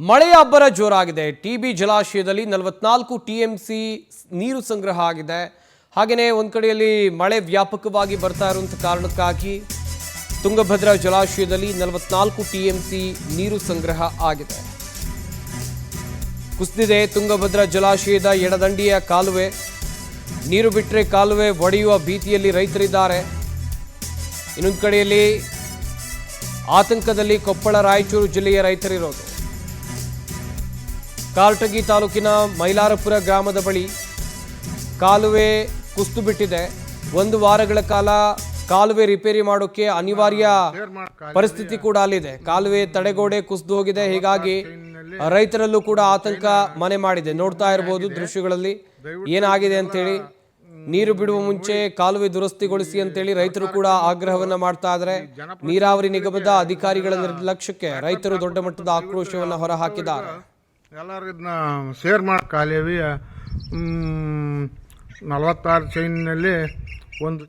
ಮಳೆಯ ಅಬ್ಬರ ಜೋರಾಗಿದೆ. ಟಿಬಿ ಜಲಾಶಯದಲ್ಲಿ 44 ಟಿಎಂಸಿ ನೀರು ಸಂಗ್ರಹ ಆಗಿದೆ. ಹಾಗೆಯೇ ಒಂದು ಕಡೆಯಲ್ಲಿ ಮಳೆ ವ್ಯಾಪಕವಾಗಿ ಬರ್ತಾ ಇರುವಂತ ಕಾರಣಕ್ಕಾಗಿ ತುಂಗಭದ್ರಾ ಜಲಾಶಯದಲ್ಲಿ 44 ಟಿಎಂಸಿ ನೀರು ಸಂಗ್ರಹ ಆಗಿದೆ. ಕುಸಿದಿದೆ ತುಂಗಭದ್ರಾ ಜಲಾಶಯದ ಎಡದಂಡಿಯ ಕಾಲುವೆ. ನೀರು ಬಿಟ್ಟರೆ ಕಾಲುವೆ ಒಡೆಯುವ ಭೀತಿಯಲ್ಲಿ ರೈತರಿದ್ದಾರೆ. ಇನ್ನೊಂದು ಕಡೆಯಲ್ಲಿ ಆತಂಕದಲ್ಲಿ ಕೊಪ್ಪಳ ರಾಯಚೂರು ಜಿಲ್ಲೆಯ ರೈತರಿರೋದು. ಕಾರಟಗಿ ತಾಲೂಕಿನ ಮೈಲಾರಪುರ ಗ್ರಾಮದ ಬಳಿ ಕಾಲುವೆ ಕುಸಿದು ಬಿಟ್ಟಿದೆ. 1 ವಾರಗಳ ಕಾಲ ಕಾಲುವೆ ರಿಪೇರಿ ಮಾಡೋಕೆ ಅನಿವಾರ್ಯ ಪರಿಸ್ಥಿತಿ ಕೂಡ ಅಲ್ಲಿದೆ. ಕಾಲುವೆ ತಡೆಗೋಡೆ ಕುಸಿದು ಹೋಗಿದೆ. ಹೀಗಾಗಿ ರೈತರಲ್ಲೂ ಕೂಡ ಆತಂಕ ಮನೆ ಮಾಡಿದೆ. ನೋಡ್ತಾ ಇರಬಹುದು ದೃಶ್ಯಗಳಲ್ಲಿ ಏನಾಗಿದೆ ಅಂತೇಳಿ. ನೀರು ಬಿಡುವ ಮುಂಚೆ ಕಾಲುವೆ ದುರಸ್ತಿಗೊಳಿಸಿ ಅಂತೇಳಿ ರೈತರು ಕೂಡ ಆಗ್ರಹವನ್ನ ಮಾಡ್ತಾ ಇದ್ದಾರೆ. ನೀರಾವರಿ ನಿಗಮದ ಅಧಿಕಾರಿಗಳ ನಿರ್ಲಕ್ಷ್ಯಕ್ಕೆ ರೈತರು ದೊಡ್ಡ ಮಟ್ಟದ ಆಕ್ರೋಶವನ್ನ ಹೊರಹಾಕಿದ್ದಾರೆ. ಎಲ್ಲರೂ ಇದನ್ನ ಶೇರ್ ಮಾಡಿ ಕಾಲೇವಿ 46 ಚೈನ್ನಲ್ಲಿ ಒಂದು